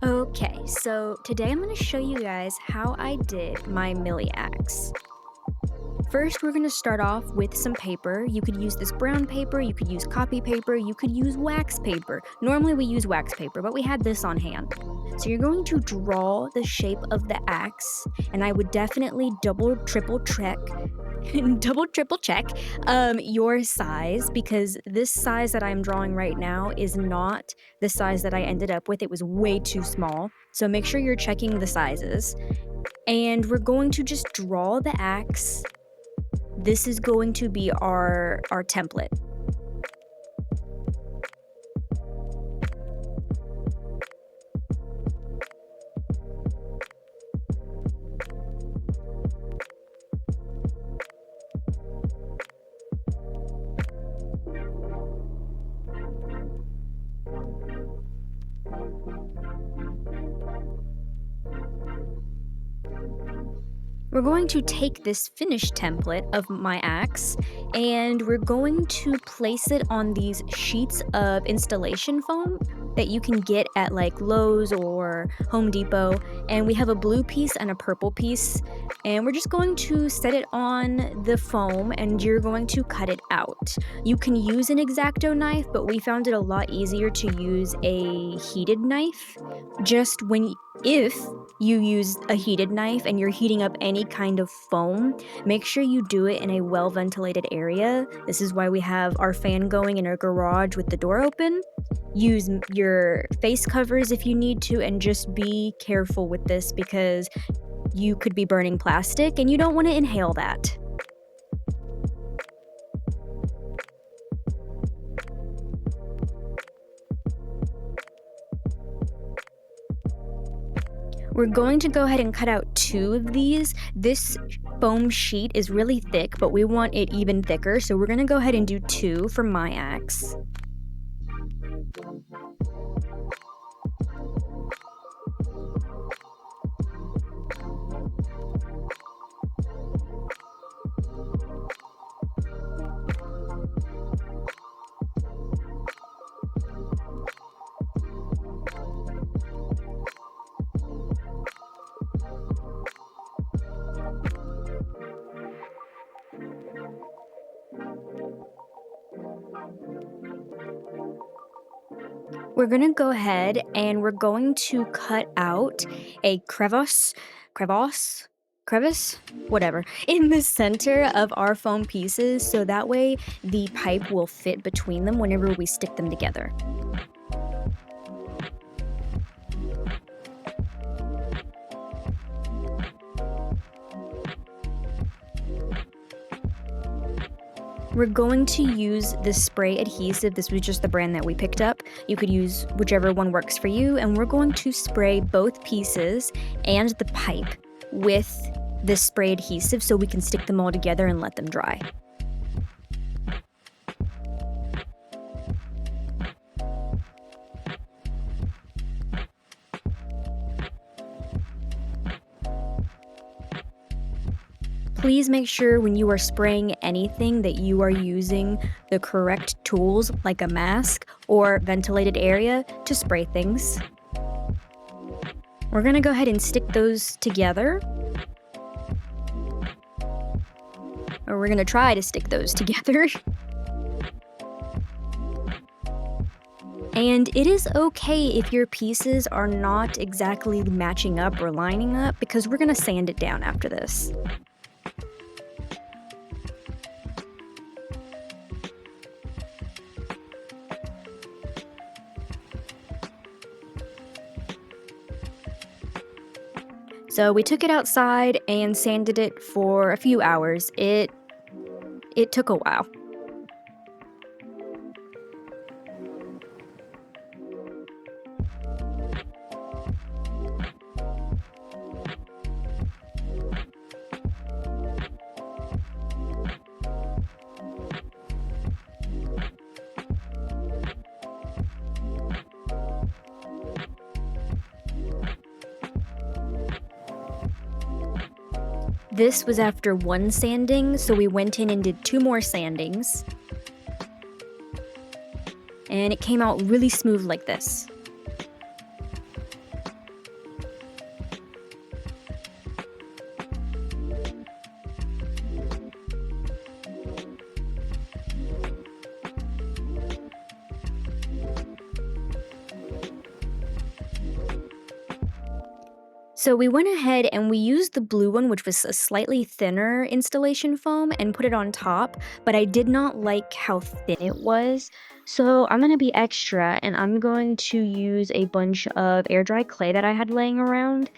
Okay, so today I'm going to show you guys how I did my Millie Axe. First, we're going to start off with some paper. You could use this brown paper, you could use copy paper, you could use wax paper. Normally we use wax paper, but we had this on hand. So you're going to draw the shape of the axe, and I would definitely triple check your size, because this size that I'm drawing right now is not the size that I ended up with. It was way too small. So make sure you're checking the sizes. And we're going to just draw the axe. This is going to be our template. We're going to take this finished template of my axe, and we're going to place it on these sheets of installation foam that you can get at like Lowe's or Home Depot. And we have a blue piece and a purple piece, and we're just going to set it on the foam, and you're going to cut it out. You can use an X-Acto knife, but we found it a lot easier to use a heated knife. Just if you use a heated knife and you're heating up any kind of foam, make sure you do it in a well-ventilated area. This is why we have our fan going in our garage with the door open. Use your face covers if you need to, and just be careful with this because you could be burning plastic and you don't want to inhale that. We're going to go ahead and cut out 2 of these. This foam sheet is really thick, but we want it even thicker, so we're going to go ahead and do 2 for my axe. We're gonna go ahead and we're going to cut out a crevice, whatever, in the center of our foam pieces, so that way the pipe will fit between them whenever we stick them together. We're going to use the spray adhesive. This was just the brand that we picked up. You could use whichever one works for you. And we're going to spray both pieces and the pipe with the spray adhesive so we can stick them all together and let them dry. Please make sure when you are spraying anything that you are using the correct tools, like a mask or ventilated area, to spray things. We're gonna go ahead and stick those together. Or we're gonna try to stick those together. And it is okay if your pieces are not exactly matching up or lining up, because we're gonna sand it down after this. So we took it outside and sanded it for a few hours. It took a while. This was after 1 sanding, so we went in and did 2 more sandings. And it came out really smooth like this. So we went ahead and we used the blue one, which was a slightly thinner installation foam, and put it on top, but I did not like how thin it was. So I'm gonna be extra and I'm going to use a bunch of air dry clay that I had laying around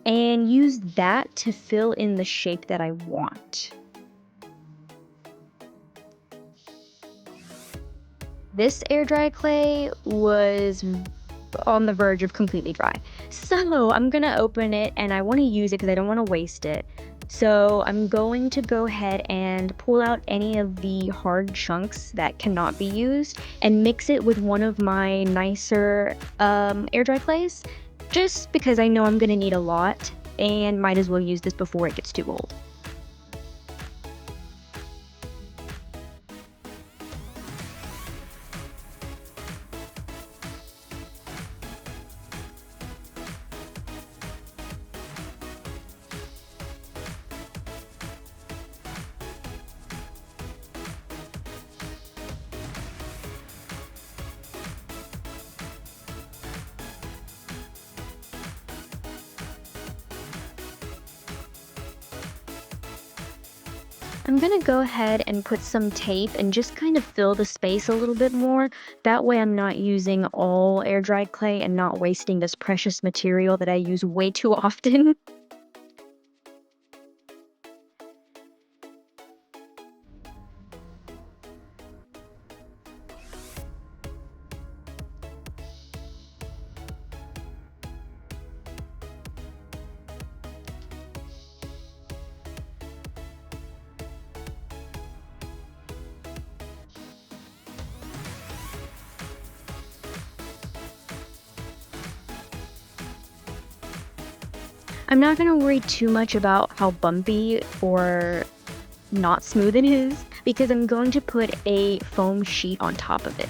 and use that to fill in the shape that I want. This air dry clay was on the verge of completely dry. So I'm gonna open it and I wanna use it because I don't wanna waste it. So I'm going to go ahead and pull out any of the hard chunks that cannot be used and mix it with one of my nicer air dry clays, just because I know I'm gonna need a lot and might as well use this before it gets too old. I'm gonna go ahead and put some tape and just kind of fill the space a little bit more. That way I'm not using all air dried clay and not wasting this precious material that I use way too often. I'm not gonna worry too much about how bumpy or not smooth it is because I'm going to put a foam sheet on top of it.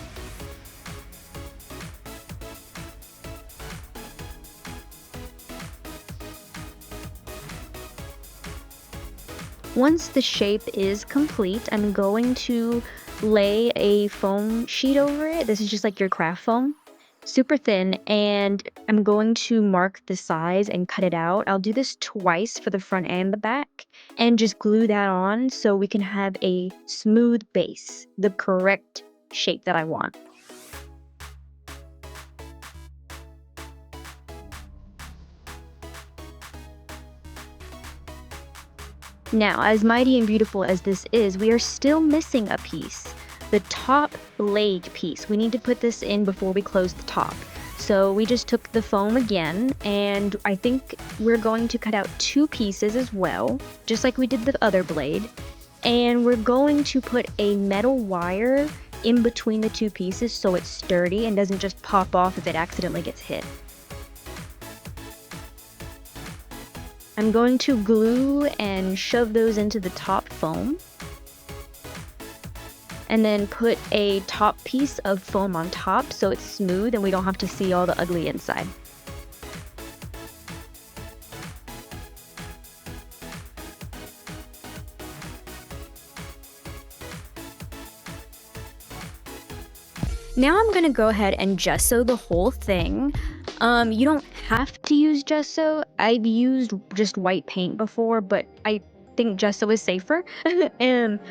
Once the shape is complete, I'm going to lay a foam sheet over it. This is just like your craft foam, super thin, and I'm going to mark the size and cut it out. I'll do this twice for the front and the back, and just glue that on so we can have a smooth base, the correct shape that I want. Now, as mighty and beautiful as this is, we are still missing a piece. The top blade piece. We need to put this in before we close the top. So we just took the foam again, and I think we're going to cut out two pieces as well, just like we did the other blade. And we're going to put a metal wire in between the two pieces so it's sturdy and doesn't just pop off if it accidentally gets hit. I'm going to glue and shove those into the top foam, and then put a top piece of foam on top so it's smooth and we don't have to see all the ugly inside. Now I'm gonna go ahead and gesso the whole thing. You don't have to use gesso. I've used just white paint before, but I think gesso is safer.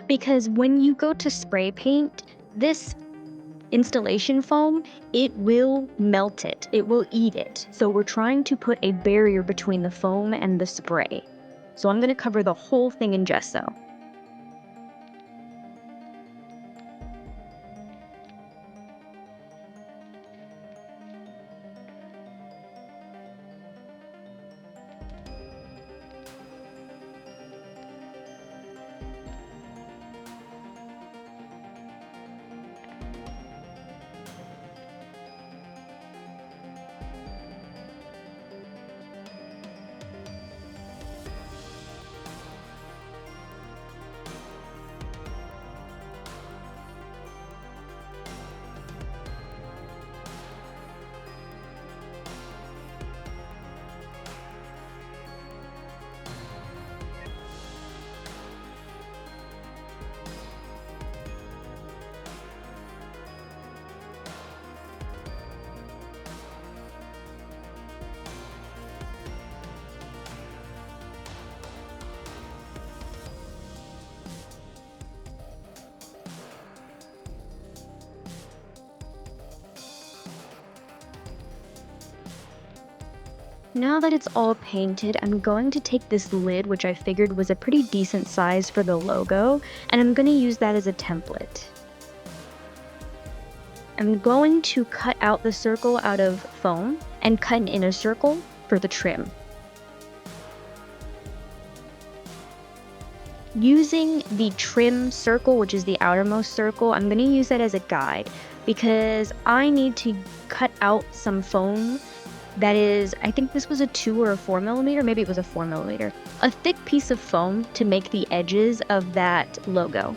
Because when you go to spray paint, this installation foam, it will melt it. It will eat it. So we're trying to put a barrier between the foam and the spray. So I'm gonna cover the whole thing in gesso. Now that it's all painted, I'm going to take this lid, which I figured was a pretty decent size for the logo, and I'm going to use that as a template. I'm going to cut out the circle out of foam and cut an inner circle for the trim. Using the trim circle, which is the outermost circle, I'm going to use that as a guide because I need to cut out some foam that is, I think this was a 2 or a 4 millimeter, maybe it was a 4 millimeter, a thick piece of foam to make the edges of that logo.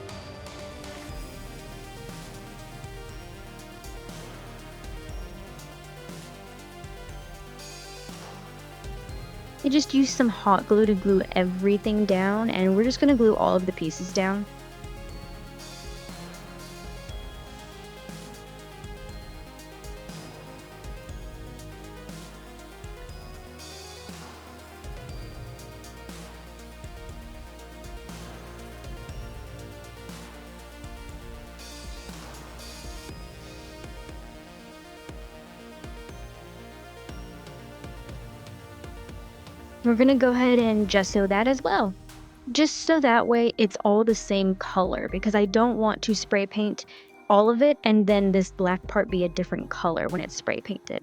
I just used some hot glue to glue everything down, and we're just going to glue all of the pieces down. We're going to go ahead and gesso that as well, just so that way it's all the same color, because I don't want to spray paint all of it and then this black part be a different color when it's spray painted.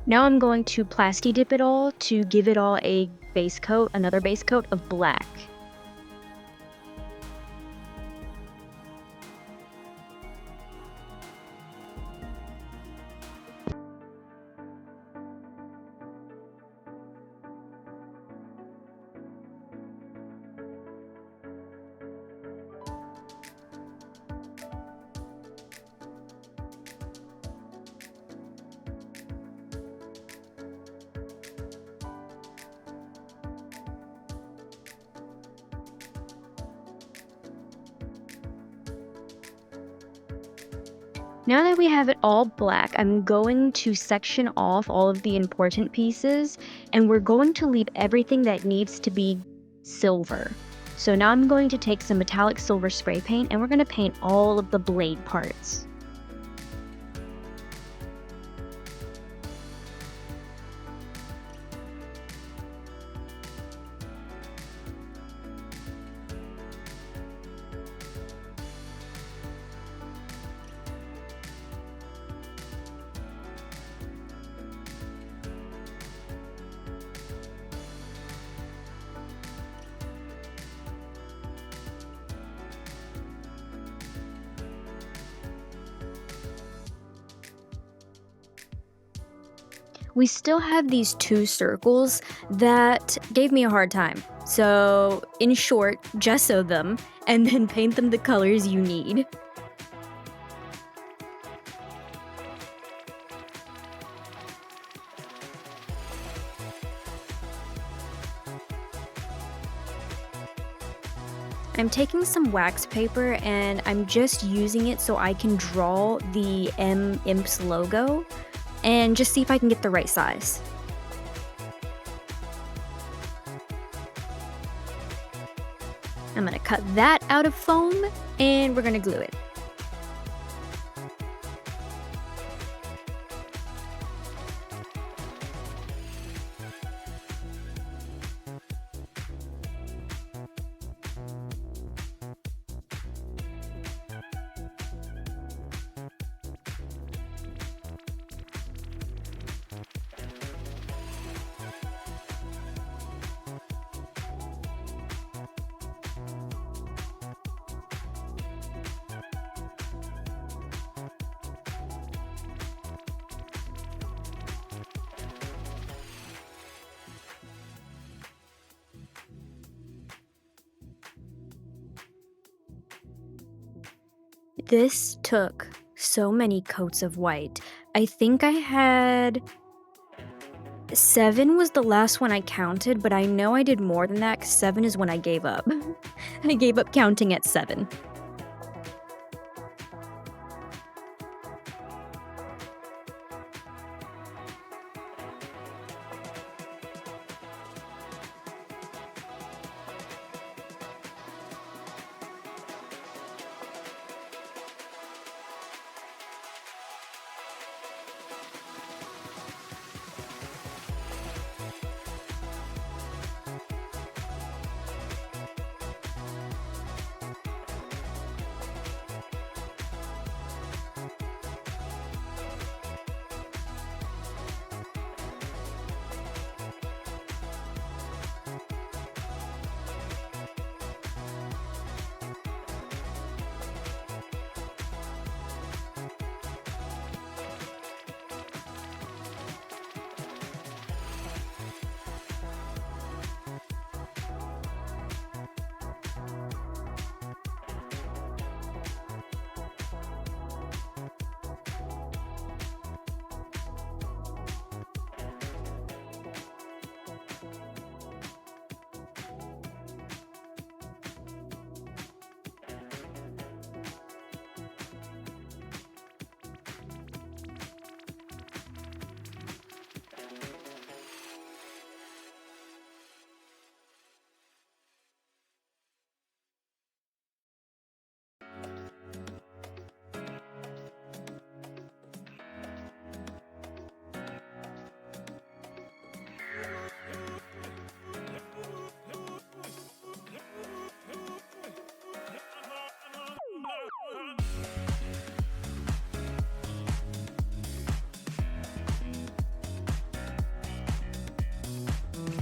Now I'm going to plasti dip it all to give it all a base coat, another base coat of black. Now that we have it all black, I'm going to section off all of the important pieces, and we're going to leave everything that needs to be silver. So now I'm going to take some metallic silver spray paint, and we're going to paint all of the blade parts. We still have these 2 circles that gave me a hard time. So, in short, gesso them and then paint them the colors you need. I'm taking some wax paper and I'm just using it so I can draw the Imps logo and just see if I can get the right size. I'm gonna cut that out of foam and we're gonna glue it. This took so many coats of white. I think I had 7 was the last one I counted, but I know I did more than that 'cause 7 is when I gave up. I gave up counting at 7.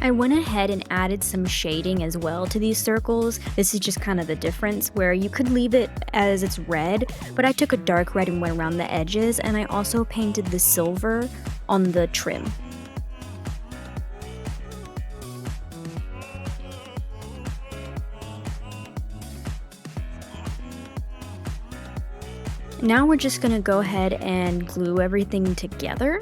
I went ahead and added some shading as well to these circles. This is just kind of the difference where you could leave it as it's red, but I took a dark red and went around the edges, and I also painted the silver on the trim. Now we're just gonna go ahead and glue everything together.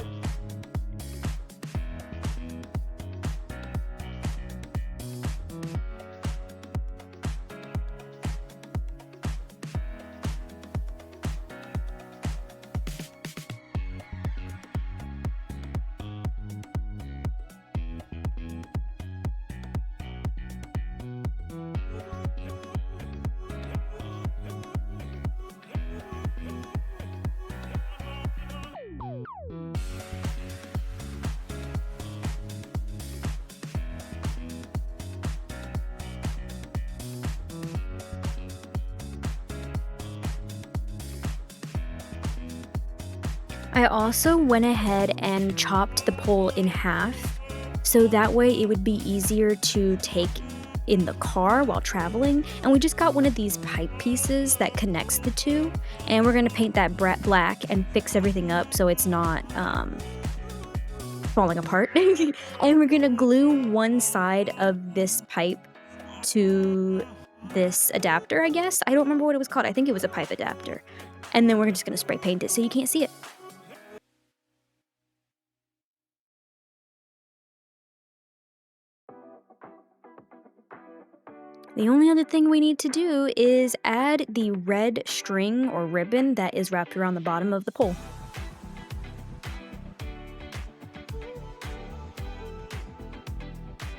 I also went ahead and chopped the pole in half, so that way it would be easier to take in the car while traveling. And we just got one of these pipe pieces that connects the two, and we're gonna paint that black and fix everything up so it's not falling apart. And we're gonna glue one side of this pipe to this adapter, I guess. I don't remember what it was called. I think it was a pipe adapter. And then we're just gonna spray paint it so you can't see it. The only other thing we need to do is add the red string or ribbon that is wrapped around the bottom of the pole.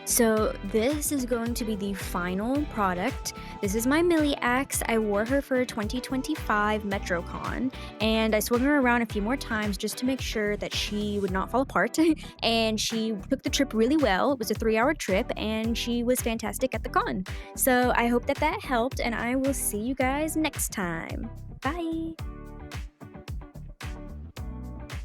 So this is going to be the final product. This is my Millie Axe. I wore her for 2025 Metrocon, and I swung her around a few more times just to make sure that she would not fall apart. And she took the trip really well. It was a 3-hour trip, and she was fantastic at the con. So I hope that that helped, and I will see you guys next time. Bye!